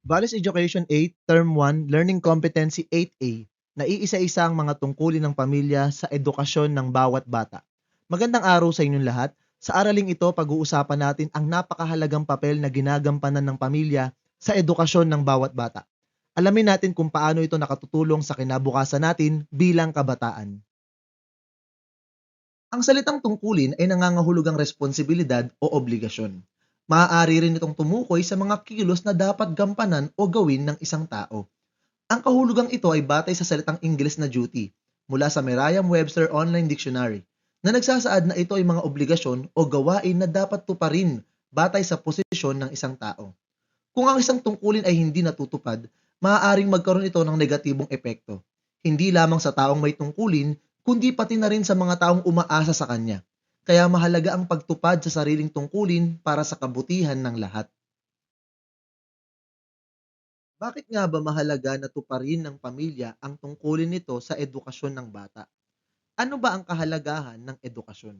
Values Education 8, Term 1, Learning Competency 8A, naiisa-isa ang mga tungkulin ng pamilya sa edukasyon ng bawat bata. Magandang araw sa inyong lahat. Sa araling ito, pag-uusapan natin ang napakahalagang papel na ginagampanan ng pamilya sa edukasyon ng bawat bata. Alamin natin kung paano ito nakatutulong sa kinabukasan natin bilang kabataan. Ang salitang tungkulin ay nangangahulugang responsibilidad o obligasyon. Maaari rin itong tumukoy sa mga kilos na dapat gampanan o gawin ng isang tao. Ang kahulugang ito ay batay sa salitang Ingles na duty mula sa Merriam-Webster Online Dictionary na nagsasaad na ito ay mga obligasyon o gawain na dapat tuparin batay sa posisyon ng isang tao. Kung ang isang tungkulin ay hindi natutupad, maaaring magkaroon ito ng negatibong epekto. Hindi lamang sa taong may tungkulin, kundi pati na rin sa mga taong umaasa sa kanya. Kaya mahalaga ang pagtupad sa sariling tungkulin para sa kabutihan ng lahat. Bakit nga ba mahalaga na tuparin ng pamilya ang tungkulin nito sa edukasyon ng bata? Ano ba ang kahalagahan ng edukasyon?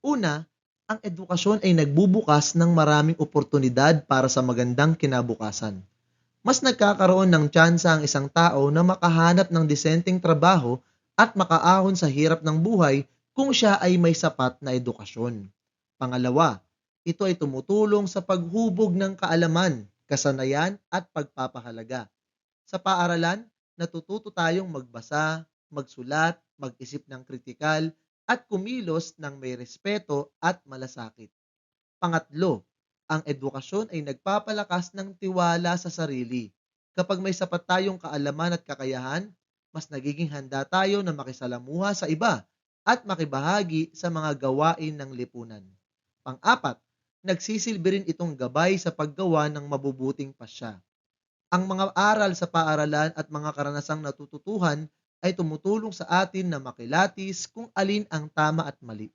Una, ang edukasyon ay nagbubukas ng maraming oportunidad para sa magandang kinabukasan. Mas nagkakaroon ng tsansa ang isang tao na makahanap ng disenteng trabaho at makaahon sa hirap ng buhay kung siya ay may sapat na edukasyon. Pangalawa, ito ay tumutulong sa paghubog ng kaalaman, kasanayan at pagpapahalaga. Sa paaralan, natututo tayong magbasa, magsulat, mag-isip ng kritikal, at kumilos ng may respeto at malasakit. Pangatlo, ang edukasyon ay nagpapalakas ng tiwala sa sarili. Kapag may sapat tayong kaalaman at kakayahan, mas nagiging handa tayo na makisalamuha sa iba at makibahagi sa mga gawain ng lipunan. Pang-apat, nagsisilbi rin itong gabay sa paggawa ng mabubuting pasya. Ang mga aral sa paaralan at mga karanasang natututuhan ay tumutulong sa atin na makilatis kung alin ang tama at mali.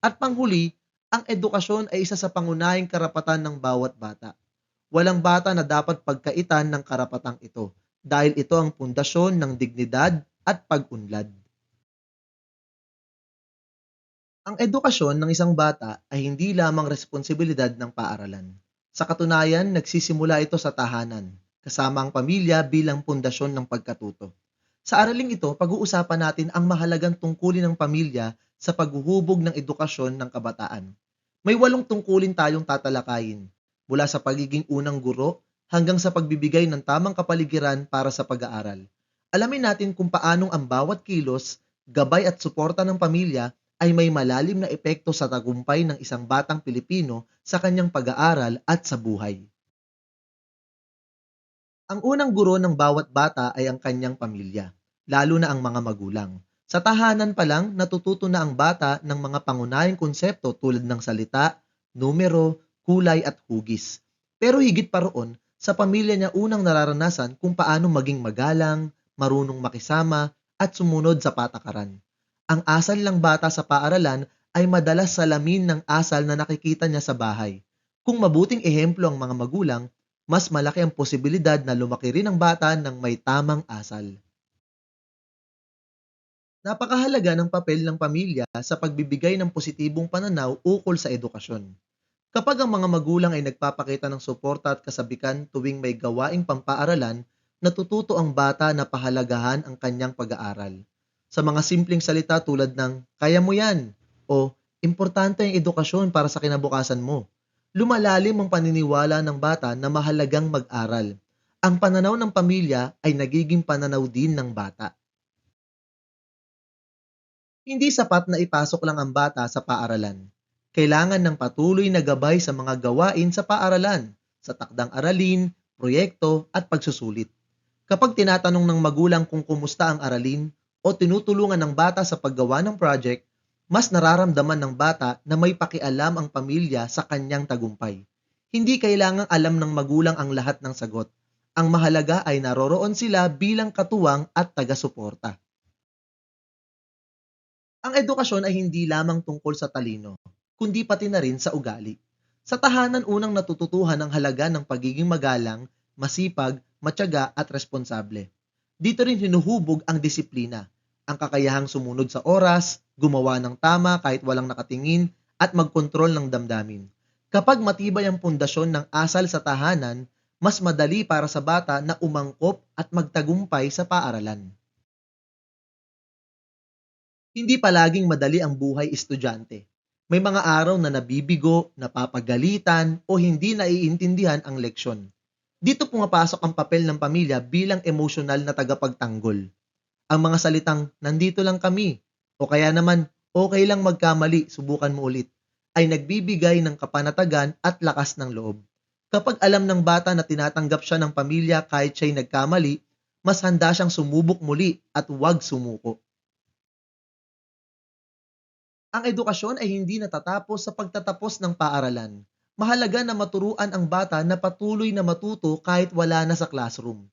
At panghuli, ang edukasyon ay isa sa pangunahing karapatan ng bawat bata. Walang bata na dapat pagkaitan ng karapatang ito dahil ito ang pundasyon ng dignidad at pag-unlad. Ang edukasyon ng isang bata ay hindi lamang responsibilidad ng paaralan. Sa katunayan, nagsisimula ito sa tahanan, kasama ang pamilya bilang pundasyon ng pagkatuto. Sa araling ito, pag-uusapan natin ang mahalagang tungkulin ng pamilya sa paghuhubog ng edukasyon ng kabataan. May 8 tungkulin tayong tatalakayin, mula sa pagiging unang guro hanggang sa pagbibigay ng tamang kapaligiran para sa pag-aaral. Alamin natin kung paanong ang bawat kilos, gabay at suporta ng pamilya ay may malalim na epekto sa tagumpay ng isang batang Pilipino sa kanyang pag-aaral at sa buhay. Ang unang guro ng bawat bata ay ang kanyang pamilya, lalo na ang mga magulang. Sa tahanan pa lang, natututo na ang bata ng mga pangunahing konsepto tulad ng salita, numero, kulay at hugis. Pero higit pa roon, sa pamilya niya unang nararanasan kung paano maging magalang, marunong makisama, at sumunod sa patakaran. Ang asal ng bata sa paaralan ay madalas salamin ng asal na nakikita niya sa bahay. Kung mabuting ehemplo ang mga magulang, mas malaki ang posibilidad na lumaki rin ang bata ng may tamang asal. Napakahalaga ng papel ng pamilya sa pagbibigay ng positibong pananaw ukol sa edukasyon. Kapag ang mga magulang ay nagpapakita ng suporta at kasabikan tuwing may gawaing pampaaralan, natututo ang bata na pahalagahan ang kanyang pag-aaral. Sa mga simpleng salita tulad ng "kaya mo yan" o "importante ang edukasyon para sa kinabukasan mo", lumalalim ang paniniwala ng bata na mahalagang mag-aral. Ang pananaw ng pamilya ay nagiging pananaw din ng bata. Hindi sapat na ipasok lang ang bata sa paaralan. Kailangan ng patuloy na gabay sa mga gawain sa paaralan, sa takdang aralin, proyekto at pagsusulit. Kapag tinatanong ng magulang kung kumusta ang aralin o tinutulungan ng bata sa paggawa ng project, mas nararamdaman ng bata na may pakialam ang pamilya sa kanyang tagumpay. Hindi kailangang alam ng magulang ang lahat ng sagot. Ang mahalaga ay naroroon sila bilang katuwang at taga-suporta. Ang edukasyon ay hindi lamang tungkol sa talino, kundi pati na rin sa ugali. Sa tahanan unang natututuhan ang halaga ng pagiging magalang, masipag, matyaga at responsable. Dito rin hinuhubog ang disiplina, ang kakayahang sumunod sa oras, gumawa ng tama kahit walang nakatingin, at magkontrol ng damdamin. Kapag matibay ang pundasyon ng asal sa tahanan, mas madali para sa bata na umangkop at magtagumpay sa paaralan. Hindi palaging madali ang buhay estudyante. May mga araw na nabibigo, napapagalitan, o hindi naiintindihan ang leksyon. Dito pumapasok ang papel ng pamilya bilang emosyonal na tagapagtanggol. Ang mga salitang, nandito lang kami, o kaya naman, okay lang magkamali, subukan mo ulit, ay nagbibigay ng kapanatagan at lakas ng loob. Kapag alam ng bata na tinatanggap siya ng pamilya kahit siya'y nagkamali, mas handa siyang sumubok muli at huwag sumuko. Ang edukasyon ay hindi natatapos sa pagtatapos ng paaralan. Mahalaga na maturuan ang bata na patuloy na matuto kahit wala na sa classroom.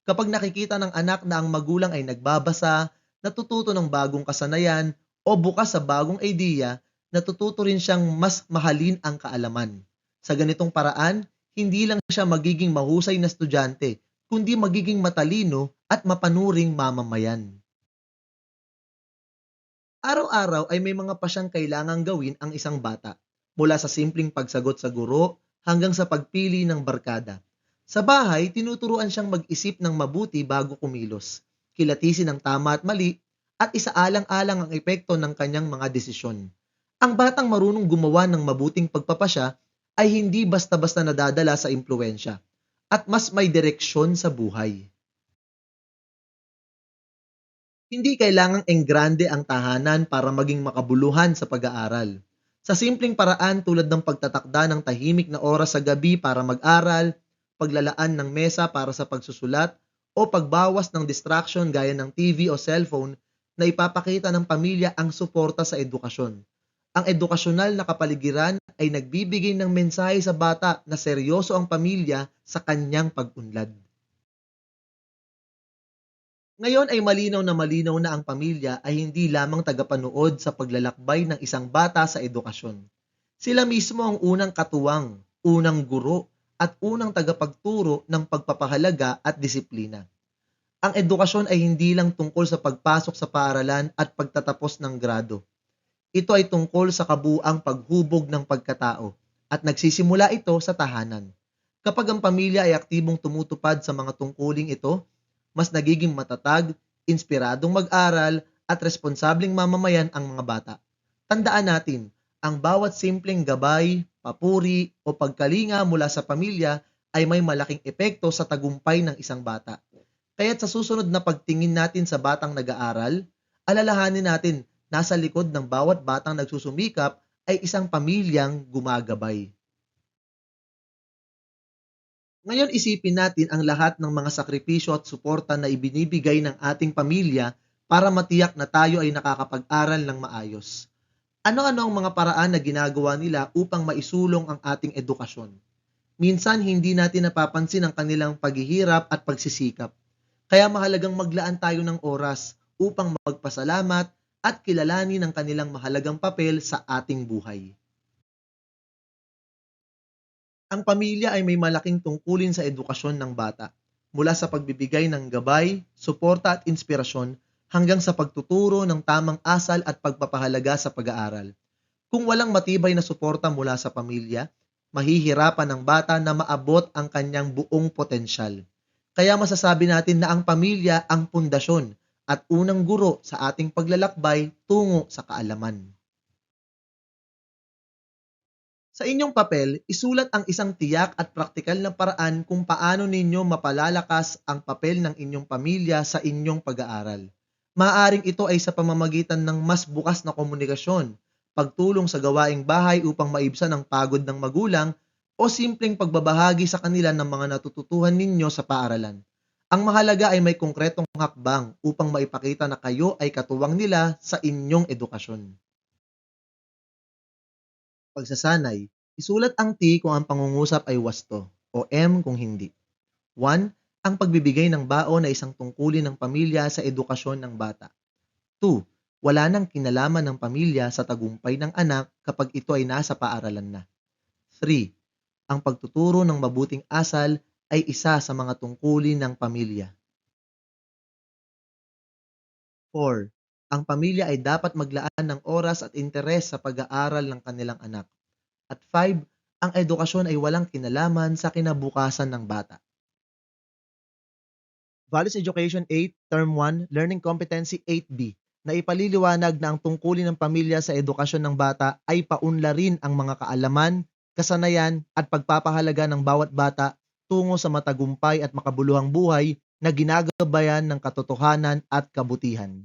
Kapag nakikita ng anak na ang magulang ay nagbabasa, natututo ng bagong kasanayan, o bukas sa bagong idea, natututo rin siyang mas mahalin ang kaalaman. Sa ganitong paraan, hindi lang siya magiging mahusay na estudyante, kundi magiging matalino at mapanuring mamamayan. Araw-araw ay may mga pasyang kailangang gawin ang isang bata, mula sa simpleng pagsagot sa guro hanggang sa pagpili ng barkada. Sa bahay, tinuturuan siyang mag-isip ng mabuti bago kumilos, kilatisin ang tama at mali, at isaalang-alang ang epekto ng kanyang mga desisyon. Ang batang marunong gumawa ng mabuting pagpapasya ay hindi basta-basta nadadala sa impluensya at mas may direksyon sa buhay. Hindi kailangang enggrande ang tahanan para maging makabuluhan sa pag-aaral. Sa simpleng paraan tulad ng pagtatakda ng tahimik na oras sa gabi para mag-aral, paglalaan ng mesa para sa pagsusulat, o pagbawas ng distraction gaya ng TV o cellphone na ipapakita ng pamilya ang suporta sa edukasyon. Ang edukasyonal na kapaligiran ay nagbibigay ng mensahe sa bata na seryoso ang pamilya sa kanyang pag-unlad. Ngayon ay malinaw na ang pamilya ay hindi lamang tagapanood sa paglalakbay ng isang bata sa edukasyon. Sila mismo ang unang katuwang, unang guro, at unang tagapagturo ng pagpapahalaga at disiplina. Ang edukasyon ay hindi lang tungkol sa pagpasok sa paaralan at pagtatapos ng grado. Ito ay tungkol sa kabuang paghubog ng pagkatao at nagsisimula ito sa tahanan. Kapag ang pamilya ay aktibong tumutupad sa mga tungkuling ito, mas nagiging matatag, inspiradong mag-aral, at responsableng mamamayan ang mga bata. Tandaan natin, ang bawat simpleng gabay, papuri, o pagkalinga mula sa pamilya ay may malaking epekto sa tagumpay ng isang bata. Kaya't sa susunod na pagtingin natin sa batang nag-aaral, alalahanin natin nasa likod ng bawat batang nagsusumikap ay isang pamilyang gumagabay. Ngayon isipin natin ang lahat ng mga sakripisyo at suporta na ibinibigay ng ating pamilya para matiyak na tayo ay nakakapag-aral ng maayos. Ano-ano ang mga paraan na ginagawa nila upang maisulong ang ating edukasyon? Minsan hindi natin napapansin ang kanilang paghihirap at pagsisikap. Kaya mahalagang maglaan tayo ng oras upang magpasalamat at kilalanin ang kanilang mahalagang papel sa ating buhay. Ang pamilya ay may malaking tungkulin sa edukasyon ng bata, mula sa pagbibigay ng gabay, suporta at inspirasyon hanggang sa pagtuturo ng tamang asal at pagpapahalaga sa pag-aaral. Kung walang matibay na suporta mula sa pamilya, mahihirapan ang bata na maabot ang kanyang buong potensyal. Kaya masasabi natin na ang pamilya ang pundasyon at unang guro sa ating paglalakbay tungo sa kaalaman. Sa inyong papel, isulat ang isang tiyak at praktikal na paraan kung paano ninyo mapalalakas ang papel ng inyong pamilya sa inyong pag-aaral. Maaaring ito ay sa pamamagitan ng mas bukas na komunikasyon, pagtulong sa gawaing bahay upang maibsan ang pagod ng magulang, o simpleng pagbabahagi sa kanila ng mga natututuhan ninyo sa paaralan. Ang mahalaga ay may konkretong hakbang upang maipakita na kayo ay katuwang nila sa inyong edukasyon. Pagsasanay, isulat ang T kung ang pangungusap ay wasto o M kung hindi. 1. Ang pagbibigay ng baon na isang tungkulin ng pamilya sa edukasyon ng bata. 2. Wala nang kinalaman ng pamilya sa tagumpay ng anak kapag ito ay nasa paaralan na. 3. Ang pagtuturo ng mabuting asal ay isa sa mga tungkulin ng pamilya. 4. Ang pamilya ay dapat maglaan ng oras at interes sa pag-aaral ng kanilang anak. At 5, ang edukasyon ay walang kinalaman sa kinabukasan ng bata. Values Education 8, Term 1, Learning Competency 8B, na ipaliliwanag na ang tungkulin ng pamilya sa edukasyon ng bata ay paunlarin ang mga kaalaman, kasanayan at pagpapahalaga ng bawat bata tungo sa matagumpay at makabuluhang buhay na ginagabayan ng katotohanan at kabutihan.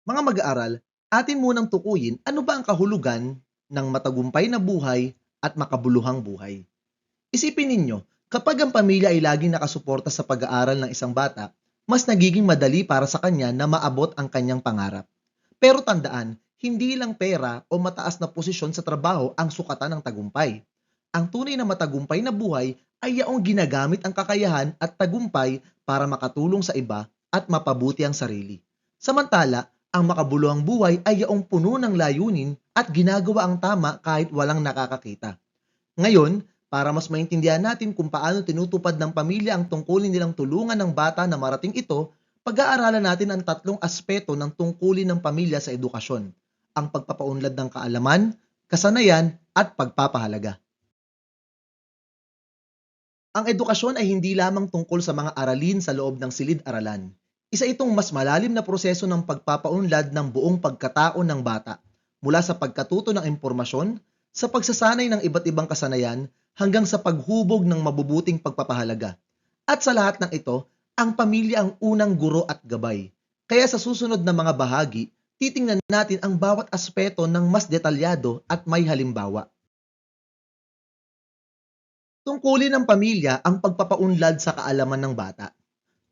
Mga mag-aaral, atin munang tukuyin ano ba ang kahulugan ng matagumpay na buhay at makabuluhang buhay. Isipin ninyo, kapag ang pamilya ay laging nakasuporta sa pag-aaral ng isang bata, mas nagiging madali para sa kanya na maabot ang kanyang pangarap. Pero tandaan, hindi lang pera o mataas na posisyon sa trabaho ang sukatan ng tagumpay. Ang tunay na matagumpay na buhay ay yaong ginagamit ang kakayahan at tagumpay para makatulong sa iba at mapabuti ang sarili. Samantala, ang makabuluhang buhay ay yaong puno ng layunin at ginagawa ang tama kahit walang nakakakita. Ngayon, para mas maintindihan natin kung paano tinutupad ng pamilya ang tungkulin nilang tulungan ng bata na marating ito, pag-aaralan natin ang tatlong aspeto ng tungkulin ng pamilya sa edukasyon: ang pagpapaunlad ng kaalaman, kasanayan, at pagpapahalaga. Ang edukasyon ay hindi lamang tungkol sa mga aralin sa loob ng silid-aralan. Isa itong mas malalim na proseso ng pagpapaunlad ng buong pagkatao ng bata, mula sa pagkatuto ng impormasyon, sa pagsasanay ng iba't ibang kasanayan, hanggang sa paghubog ng mabubuting pagpapahalaga. At sa lahat ng ito, ang pamilya ang unang guro at gabay. Kaya sa susunod na mga bahagi, titingnan natin ang bawat aspeto ng mas detalyado at may halimbawa. Tungkulin ng pamilya ang pagpapaunlad sa kaalaman ng bata.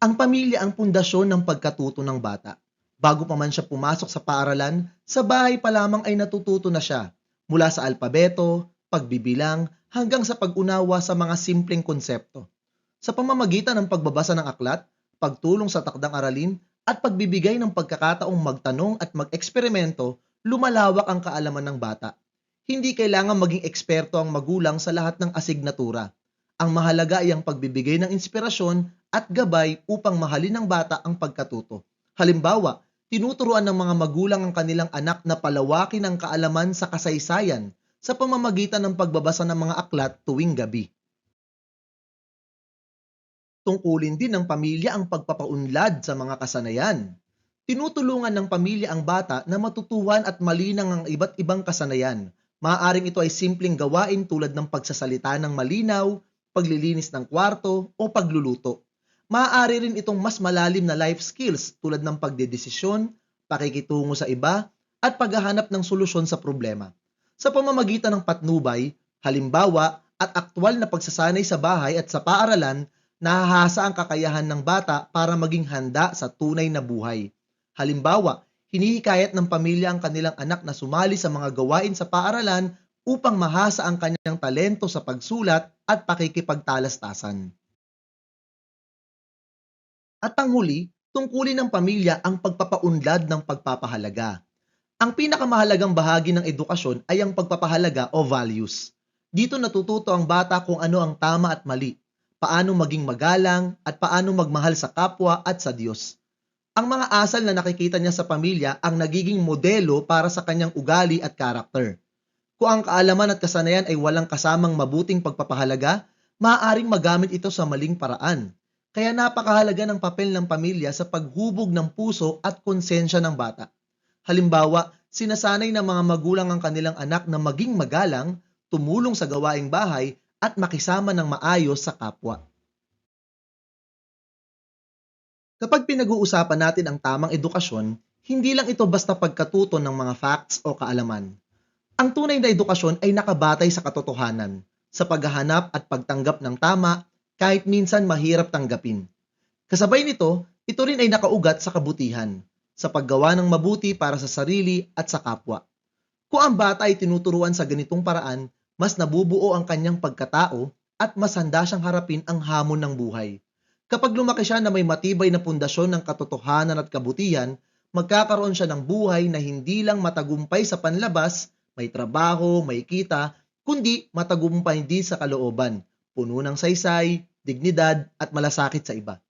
Ang pamilya ang pundasyon ng pagkatuto ng bata. Bago pa man siya pumasok sa paaralan, sa bahay pa lamang ay natututo na siya, mula sa alpabeto, pagbibilang, hanggang sa pag-unawa sa mga simpleng konsepto. Sa pamamagitan ng pagbabasa ng aklat, pagtulong sa takdang aralin, at pagbibigay ng pagkakataong magtanong at mag-eksperimento, lumalawak ang kaalaman ng bata. Hindi kailangan maging eksperto ang magulang sa lahat ng asignatura. Ang mahalaga ay ang pagbibigay ng inspirasyon at gabay upang mahalin ng bata ang pagkatuto. Halimbawa, tinuturuan ng mga magulang ang kanilang anak na palawakin ang kaalaman sa kasaysayan sa pamamagitan ng pagbabasa ng mga aklat tuwing gabi. Tungkulin din ng pamilya ang pagpapaunlad sa mga kasanayan. Tinutulungan ng pamilya ang bata na matutuhan at malinang ang iba't ibang kasanayan. Maaaring ito ay simpleng gawain tulad ng pagsasalita ng malinaw, paglilinis ng kwarto, o pagluluto. Maaari rin itong mas malalim na life skills tulad ng pagdedesisyon, pakikitungo sa iba, at paghahanap ng solusyon sa problema. Sa pamamagitan ng patnubay, halimbawa, at aktwal na pagsasanay sa bahay at sa paaralan, nahahasa ang kakayahan ng bata para maging handa sa tunay na buhay. Halimbawa, hinihikayat ng pamilya ang kanilang anak na sumali sa mga gawain sa paaralan upang mahasa ang kanyang talento sa pagsulat at pakikipagtalastasan. At ang huli, tungkulin ng pamilya ang pagpapaunlad ng pagpapahalaga. Ang pinakamahalagang bahagi ng edukasyon ay ang pagpapahalaga o values. Dito natututo ang bata kung ano ang tama at mali, paano maging magalang at paano magmahal sa kapwa at sa Diyos. Ang mga asal na nakikita niya sa pamilya ang nagiging modelo para sa kanyang ugali at karakter. Kung ang kaalaman at kasanayan ay walang kasamang mabuting pagpapahalaga, maaaring magamit ito sa maling paraan. Kaya napakahalaga ng papel ng pamilya sa paghubog ng puso at konsensya ng bata. Halimbawa, sinasanay ng mga magulang ang kanilang anak na maging magalang, tumulong sa gawaing bahay, at makisama ng maayos sa kapwa. Kapag pinag-uusapan natin ang tamang edukasyon, hindi lang ito basta pagkatuto ng mga facts o kaalaman. Ang tunay na edukasyon ay nakabatay sa katotohanan, sa paghahanap at pagtanggap ng tama kahit minsan mahirap tanggapin. Kasabay nito, ito rin ay nakaugat sa kabutihan, sa paggawa ng mabuti para sa sarili at sa kapwa. Kung ang bata ay tinuturuan sa ganitong paraan, mas nabubuo ang kanyang pagkatao at mas handa siyang harapin ang hamon ng buhay. Kapag lumaki siya na may matibay na pundasyon ng katotohanan at kabutihan, magkakaroon siya ng buhay na hindi lang matagumpay sa panlabas, may trabaho, may kita, kundi matagumpay din sa kalooban, puno ng saysay, dignidad at malasakit sa iba.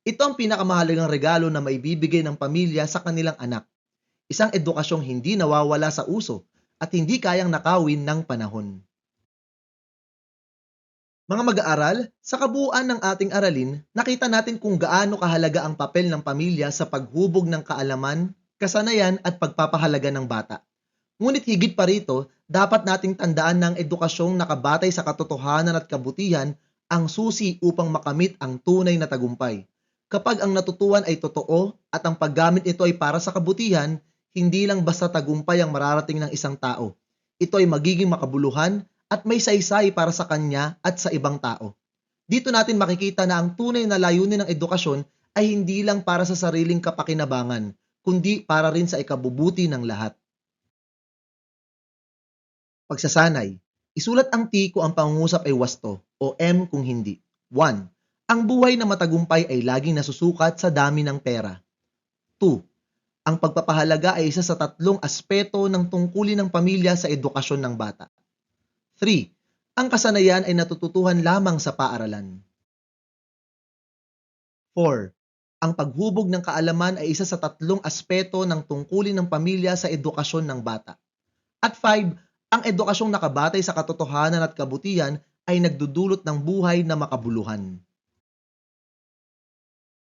Ito ang pinakamahalagang regalo na maibibigay ng pamilya sa kanilang anak. Isang edukasyong hindi nawawala sa uso at hindi kayang nakawin ng panahon. Mga mag-aaral, sa kabuuan ng ating aralin, nakita natin kung gaano kahalaga ang papel ng pamilya sa paghubog ng kaalaman, kasanayan at pagpapahalaga ng bata. Ngunit higit pa rito, dapat nating tandaan na ang edukasyong nakabatay sa katotohanan at kabutihan ang susi upang makamit ang tunay na tagumpay. Kapag ang natutuhan ay totoo at ang paggamit nito ay para sa kabutihan, hindi lang basta tagumpay ang mararating ng isang tao. Ito ay magiging makabuluhan at may saysay para sa kanya at sa ibang tao. Dito natin makikita na ang tunay na layunin ng edukasyon ay hindi lang para sa sariling kapakinabangan, kundi para rin sa ikabubuti ng lahat. Pagsasanay. Isulat ang T kung ang pangungusap ay wasto o M kung hindi. 1. Ang buhay na matagumpay ay laging nasusukat sa dami ng pera. 2. Ang pagpapahalaga ay isa sa tatlong aspeto ng tungkulin ng pamilya sa edukasyon ng bata. 3. Ang kasanayan ay natututuhan lamang sa paaralan. 4. Ang paghubog ng kaalaman ay isa sa tatlong aspeto ng tungkulin ng pamilya sa edukasyon ng bata. At 5. Ang edukasyong nakabatay sa katotohanan at kabutihan ay nagdudulot ng buhay na makabuluhan.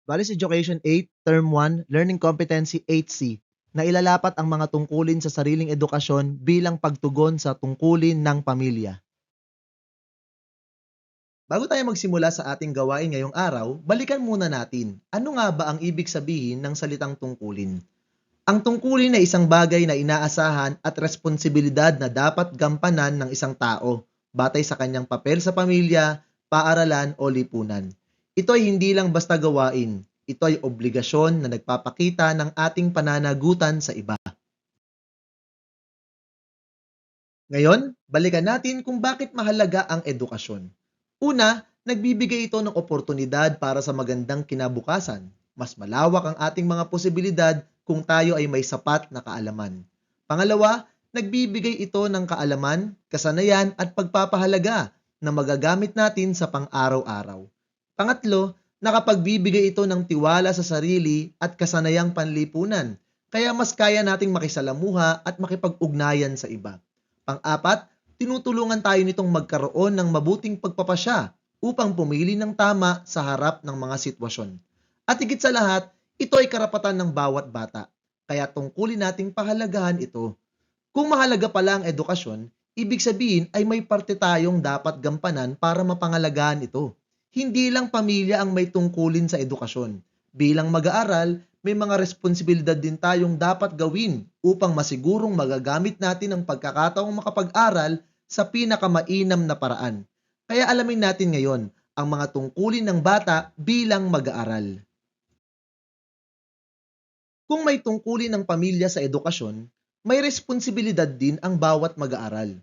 Values Education 8, Term 1, Learning Competency 8C, na ilalapat ang mga tungkulin sa sariling edukasyon bilang pagtugon sa tungkulin ng pamilya. Bago tayo magsimula sa ating gawain ngayong araw, balikan muna natin, ano nga ba ang ibig sabihin ng salitang tungkulin? Ang tungkulin ay isang bagay na inaasahan at responsibilidad na dapat gampanan ng isang tao batay sa kanyang papel sa pamilya, paaralan o lipunan. Ito ay hindi lang basta gawain, ito ay obligasyon na nagpapakita ng ating pananagutan sa iba. Ngayon, balikan natin kung bakit mahalaga ang edukasyon. Una, nagbibigay ito ng oportunidad para sa magandang kinabukasan. Mas malawak ang ating mga posibilidad kung tayo ay may sapat na kaalaman. Pangalawa, nagbibigay ito ng kaalaman, kasanayan at pagpapahalaga na magagamit natin sa pang-araw-araw. Pangatlo, nakapagbibigay ito ng tiwala sa sarili at kasanayang panlipunan, kaya mas kaya nating makisalamuha at makipag-ugnayan sa iba. Pang-apat, tinutulungan tayo nitong magkaroon ng mabuting pagpapasya upang pumili ng tama sa harap ng mga sitwasyon. At higit sa lahat, ito ay karapatan ng bawat bata, kaya tungkulin nating pahalagahan ito. Kung mahalaga pala ang edukasyon, ibig sabihin ay may parte tayong dapat gampanan para mapangalagaan ito. Hindi lang pamilya ang may tungkulin sa edukasyon. Bilang mag-aaral, may mga responsibilidad din tayong dapat gawin upang masigurong magagamit natin ang pagkakataong makapag-aral sa pinakamainam na paraan. Kaya alamin natin ngayon ang mga tungkulin ng bata bilang mag-aaral. Kung may tungkulin ng pamilya sa edukasyon, may responsibilidad din ang bawat mag-aaral.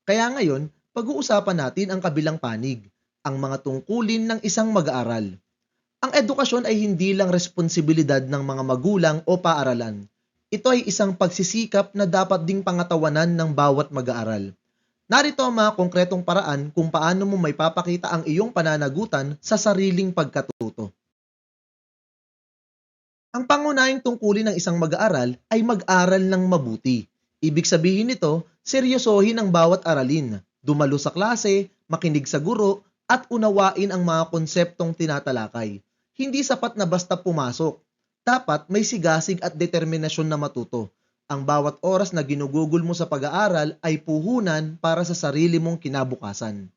Kaya ngayon, pag-uusapan natin ang kabilang panig, ang mga tungkulin ng isang mag-aaral. Ang edukasyon ay hindi lang responsibilidad ng mga magulang o paaralan. Ito ay isang pagsisikap na dapat ding pangatawanan ng bawat mag-aaral. Narito ang mga konkretong paraan kung paano mo may papakita ang iyong pananagutan sa sariling pagkatuto. Ang pangunahing tungkulin ng isang mag-aaral ay mag-aral ng mabuti. Ibig sabihin nito, seryosohin ang bawat aralin, dumalo sa klase, makinig sa guro, at unawain ang mga konseptong tinatalakay. Hindi sapat na basta pumasok. Dapat may sigasig at determinasyon na matuto. Ang bawat oras na ginugugol mo sa pag-aaral ay puhunan para sa sarili mong kinabukasan.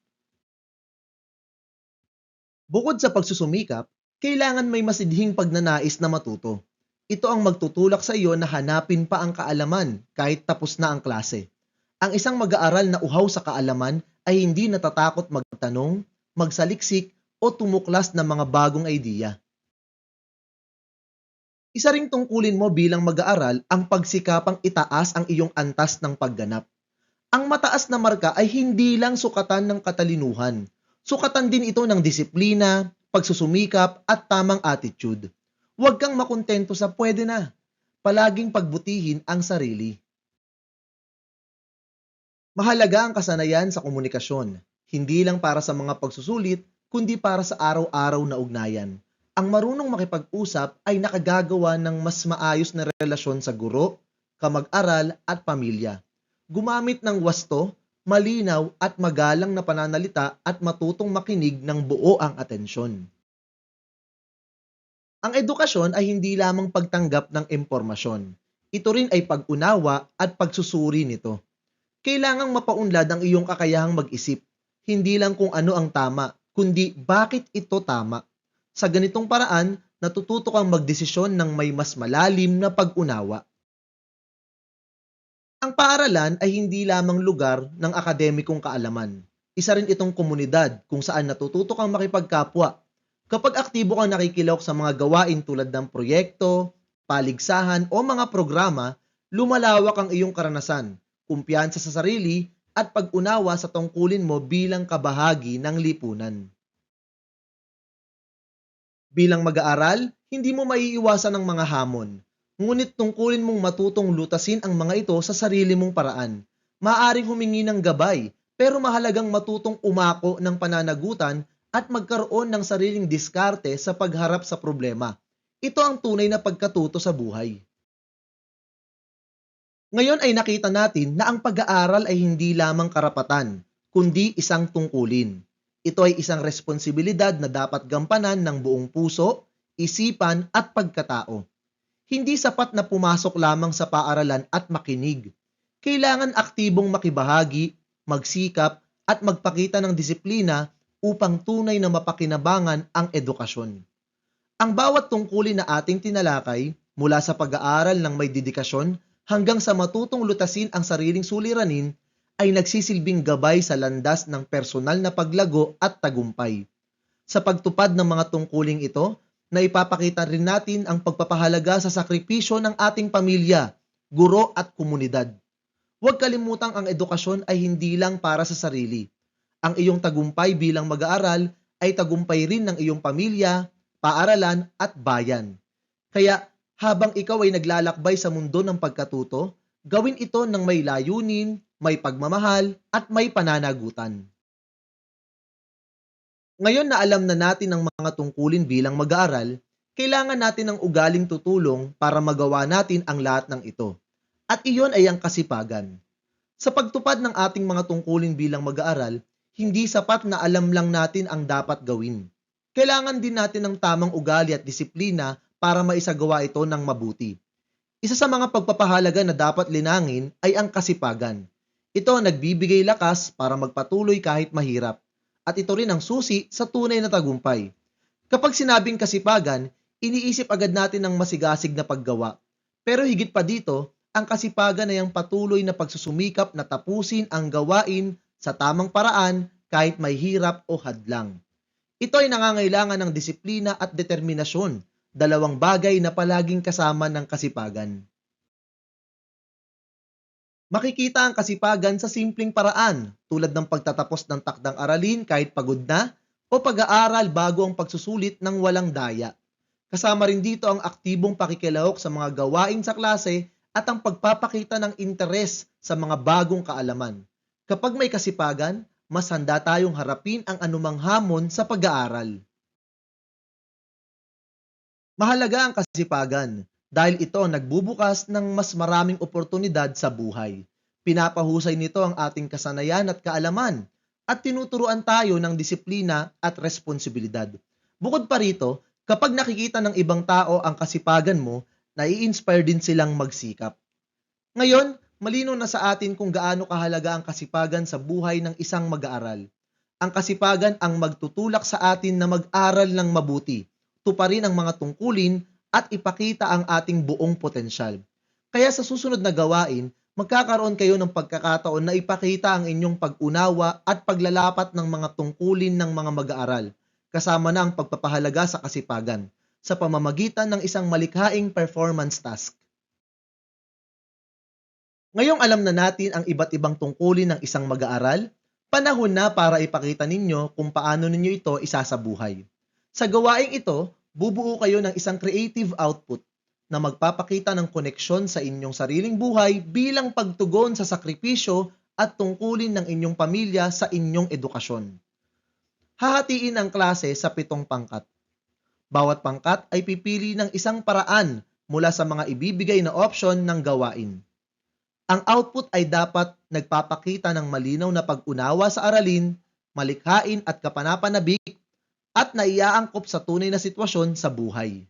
Bukod sa pagsusumikap, kailangan may masidhing pagnanais na matuto. Ito ang magtutulak sa iyo na hanapin pa ang kaalaman kahit tapos na ang klase. Ang isang mag-aaral na uhaw sa kaalaman ay hindi natatakot magtanong, magsaliksik o tumuklas ng mga bagong idea. Isa ring tungkulin mo bilang mag-aaral ang pagsikapang itaas ang iyong antas ng pagganap. Ang mataas na marka ay hindi lang sukatan ng katalinuhan. Sukatan din ito ng disiplina, pagsusumikap at tamang attitude. Huwag kang makontento sa pwede na. Palaging pagbutihin ang sarili. Mahalaga ang kasanayan sa komunikasyon, hindi lang para sa mga pagsusulit, kundi para sa araw-araw na ugnayan. Ang marunong makipag-usap ay nakagagawa ng mas maayos na relasyon sa guro, kamag-aral at pamilya. Gumamit ng wasto, malinaw at magalang na pananalita at matutong makinig ng buo ang atensyon. Ang edukasyon ay hindi lamang pagtanggap ng impormasyon. Ito rin ay pag-unawa at pagsusuri nito. Kailangang mapaunlad ang iyong kakayahang mag-isip, hindi lang kung ano ang tama, kundi bakit ito tama. Sa ganitong paraan, natututo kang magdesisyon ng may mas malalim na pag-unawa. Ang paaralan ay hindi lamang lugar ng akademikong kaalaman. Isa rin itong komunidad kung saan natututo kang makipagkapwa. Kapag aktibo kang nakikilahok sa mga gawain tulad ng proyekto, paligsahan o mga programa, lumalawak ang iyong karanasan, kumpiyansa sa sarili at pag-unawa sa tungkulin mo bilang kabahagi ng lipunan. Bilang mag-aaral, hindi mo maiiwasan ang mga hamon. Ngunit tungkulin mong matutong lutasin ang mga ito sa sarili mong paraan. Maaaring humingi ng gabay, pero mahalagang matutong umako ng pananagutan at magkaroon ng sariling diskarte sa pagharap sa problema. Ito ang tunay na pagkatuto sa buhay. Ngayon ay nakita natin na ang pag-aaral ay hindi lamang karapatan, kundi isang tungkulin. Ito ay isang responsibilidad na dapat gampanan ng buong puso, isipan at pagkatao. Hindi sapat na pumasok lamang sa paaralan at makinig. Kailangan aktibong makibahagi, magsikap at magpakita ng disiplina upang tunay na mapakinabangan ang edukasyon. Ang bawat tungkulin na ating tinalakay, mula sa pag-aaral ng may dedikasyon hanggang sa matutong lutasin ang sariling suliranin, ay nagsisilbing gabay sa landas ng personal na paglago at tagumpay. Sa pagtupad ng mga tungkuling ito, na ipapakita rin natin ang pagpapahalaga sa sakripisyo ng ating pamilya, guro at komunidad. Huwag kalimutang ang edukasyon ay hindi lang para sa sarili. Ang iyong tagumpay bilang mag-aaral ay tagumpay rin ng iyong pamilya, paaralan at bayan. Kaya habang ikaw ay naglalakbay sa mundo ng pagkatuto, gawin ito ng may layunin, may pagmamahal at may pananagutan. Ngayon na alam na natin ang mga tungkulin bilang mag-aaral, kailangan natin ng ugaling tutulong para magawa natin ang lahat ng ito. At iyon ay ang kasipagan. Sa pagtupad ng ating mga tungkulin bilang mag-aaral, hindi sapat na alam lang natin ang dapat gawin. Kailangan din natin ng tamang ugali at disiplina para maisagawa ito ng mabuti. Isa sa mga pagpapahalaga na dapat linangin ay ang kasipagan. Ito ang nagbibigay lakas para magpatuloy kahit mahirap. At ito rin ang susi sa tunay na tagumpay. Kapag sinabing kasipagan, iniisip agad natin ang masigasig na paggawa. Pero higit pa dito, ang kasipagan ay ang patuloy na pagsusumikap na tapusin ang gawain sa tamang paraan kahit may hirap o hadlang. Ito ay nangangailangan ng disiplina at determinasyon, dalawang bagay na palaging kasama ng kasipagan. Makikita ang kasipagan sa simpleng paraan tulad ng pagtatapos ng takdang aralin kahit pagod na o pag-aaral bago ang pagsusulit ng walang daya. Kasama rin dito ang aktibong pakikilahok sa mga gawain sa klase at ang pagpapakita ng interes sa mga bagong kaalaman. Kapag may kasipagan, mas handa tayong harapin ang anumang hamon sa pag-aaral. Mahalaga ang kasipagan dahil ito ang nagbubukas ng mas maraming oportunidad sa buhay. Pinapahusay nito ang ating kasanayan at kaalaman at tinuturuan tayo ng disiplina at responsibilidad. Bukod pa rito, kapag nakikita ng ibang tao ang kasipagan mo, nai-inspire din silang magsikap. Ngayon, malinaw na sa atin kung gaano kahalaga ang kasipagan sa buhay ng isang mag-aaral. Ang kasipagan ang magtutulak sa atin na mag-aral ng mabuti, tuparin ang mga tungkulin at ipakita ang ating buong potensyal. Kaya sa susunod na gawain, magkakaroon kayo ng pagkakataon na ipakita ang inyong pag-unawa at paglalapat ng mga tungkulin ng mga mag-aaral, kasama na ang pagpapahalaga sa kasipagan, sa pamamagitan ng isang malikhaing performance task. Ngayong alam na natin ang iba't ibang tungkulin ng isang mag-aaral, panahon na para ipakita ninyo kung paano ninyo ito isasabuhay. Sa gawaing ito, bubuo kayo ng isang creative output na magpapakita ng koneksyon sa inyong sariling buhay bilang pagtugon sa sakripisyo at tungkulin ng inyong pamilya sa inyong edukasyon. Hahatiin ang klase sa 7 pangkat. Bawat pangkat ay pipili ng isang paraan mula sa mga ibibigay na opsyon ng gawain. Ang output ay dapat nagpapakita ng malinaw na pag-unawa sa aralin, malikhain at kapanapanabik at naiaangkop sa tunay na sitwasyon sa buhay.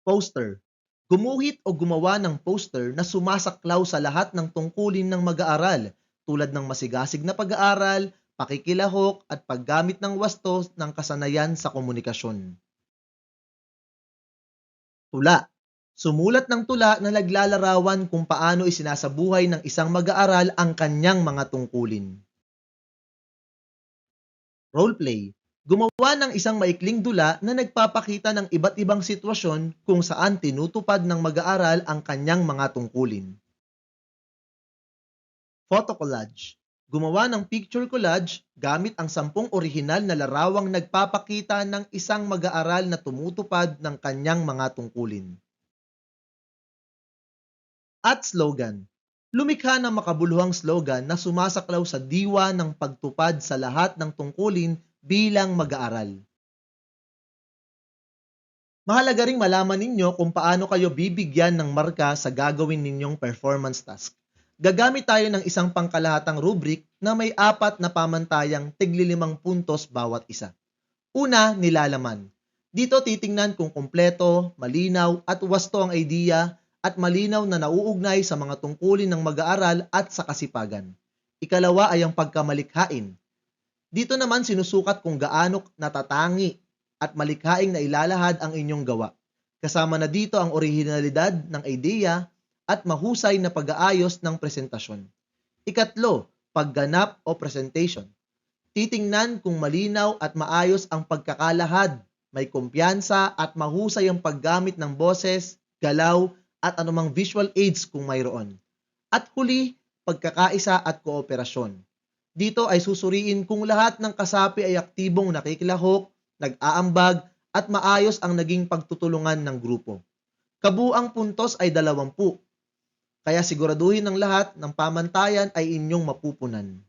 Poster. Gumuhit o gumawa ng poster na sumasaklaw sa lahat ng tungkulin ng mag-aaral tulad ng masigasig na pag-aaral, pakikilahok at paggamit ng wasto ng kasanayan sa komunikasyon. Tula. Sumulat ng tula na naglalarawan kung paano isinasabuhay ng isang mag-aaral ang kanyang mga tungkulin. Roleplay. Gumawa ng isang maikling dula na nagpapakita ng iba't ibang sitwasyon kung saan tinutupad ng mag-aaral ang kanyang mga tungkulin. Photo collage. Gumawa ng picture collage gamit ang 10 orihinal na larawang nagpapakita ng isang mag-aaral na tumutupad ng kanyang mga tungkulin. At slogan. Lumikha ng makabuluhang slogan na sumasaklaw sa diwa ng pagtupad sa lahat ng tungkulin bilang mag-aaral. Mahalaga ring malaman ninyo kung paano kayo bibigyan ng marka sa gagawin ninyong performance task. Gagamit tayo ng isang pangkalahatang rubric na may 4 na pamantayang tig-5 puntos bawat isa. Una, nilalaman. Dito titingnan kung kumpleto, malinaw at wasto ang idea at malinaw na nauugnay sa mga tungkulin ng mag-aaral at sa kasipagan. Ikalawa ay ang pagkamalikhain. Dito naman sinusukat kung gaano natatangi at malikhaing na ilalahad ang inyong gawa. Kasama na dito ang orihinalidad ng idea at mahusay na pag-aayos ng presentasyon. Ikatlo, pagganap o presentation. Titingnan kung malinaw at maayos ang pagkakalahad, may kumpiyansa at mahusay ang paggamit ng boses, galaw at anumang visual aids kung mayroon. At huli, pagkakaisa at kooperasyon. Dito ay susuriin kung lahat ng kasapi ay aktibong nakikilahok, nag-aambag at maayos ang naging pagtutulungan ng grupo. Kabuang puntos ay 20. Kaya siguraduhin ng lahat ng pamantayan ay inyong mapupunan.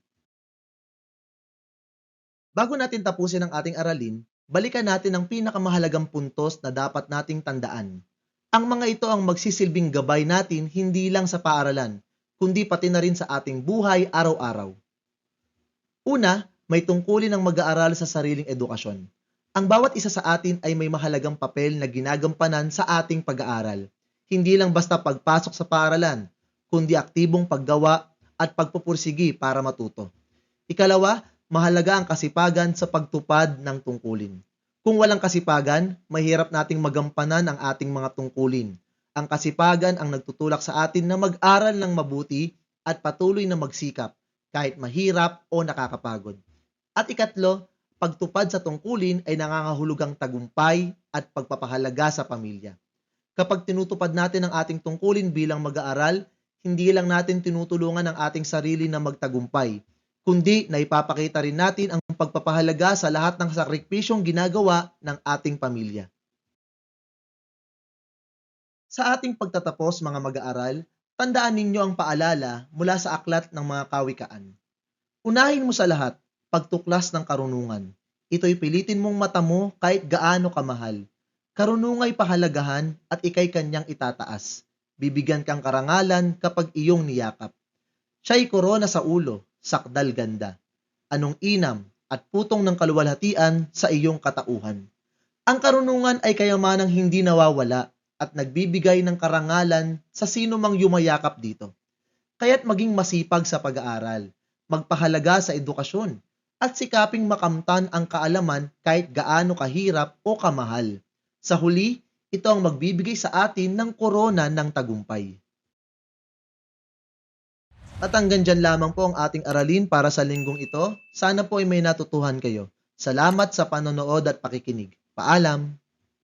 Bago natin tapusin ang ating aralin, balikan natin ang pinakamahalagang puntos na dapat nating tandaan. Ang mga ito ang magsisilbing gabay natin hindi lang sa paaralan, kundi pati na rin sa ating buhay araw-araw. Una, may tungkulin ng mag-aaral sa sariling edukasyon. Ang bawat isa sa atin ay may mahalagang papel na ginagampanan sa ating pag-aaral. Hindi lang basta pagpasok sa paaralan, kundi aktibong paggawa at pagpupursigi para matuto. Ikalawa, mahalaga ang kasipagan sa pagtupad ng tungkulin. Kung walang kasipagan, mahirap nating magampanan ang ating mga tungkulin. Ang kasipagan ang nagtutulak sa atin na mag-aral ng mabuti at patuloy na magsikap, kahit mahirap o nakakapagod. At ikatlo, pagtupad sa tungkulin ay nangangahulugang tagumpay at pagpapahalaga sa pamilya. Kapag tinutupad natin ang ating tungkulin bilang mag-aaral, hindi lang natin tinutulungan ang ating sarili na magtagumpay, kundi naipapakita rin natin ang pagpapahalaga sa lahat ng sakripisyong ginagawa ng ating pamilya. Sa ating pagtatapos mga mag-aaral, tandaan ninyo ang paalala mula sa aklat ng mga kawikaan. Unahin mo sa lahat, pagtuklas ng karunungan. Ito'y pilitin mong mata mo kahit gaano kamahal. Karunungay pahalagahan at ikay kanyang itataas. Bibigyan kang karangalan kapag iyong niyakap. Siya'y korona sa ulo, sakdal ganda. Anong inam at putong ng kaluwalhatian sa iyong katauhan. Ang karunungan ay kayamanang hindi nawawala at nagbibigay ng karangalan sa sino mang yumayakap dito. Kaya't maging masipag sa pag-aaral, magpahalaga sa edukasyon, at sikaping makamtan ang kaalaman kahit gaano kahirap o kamahal. Sa huli, ito ang magbibigay sa atin ng korona ng tagumpay. At hanggang dyan lamang po ang ating aralin para sa linggong ito. Sana po ay may natutuhan kayo. Salamat sa panonood at pakikinig. Paalam!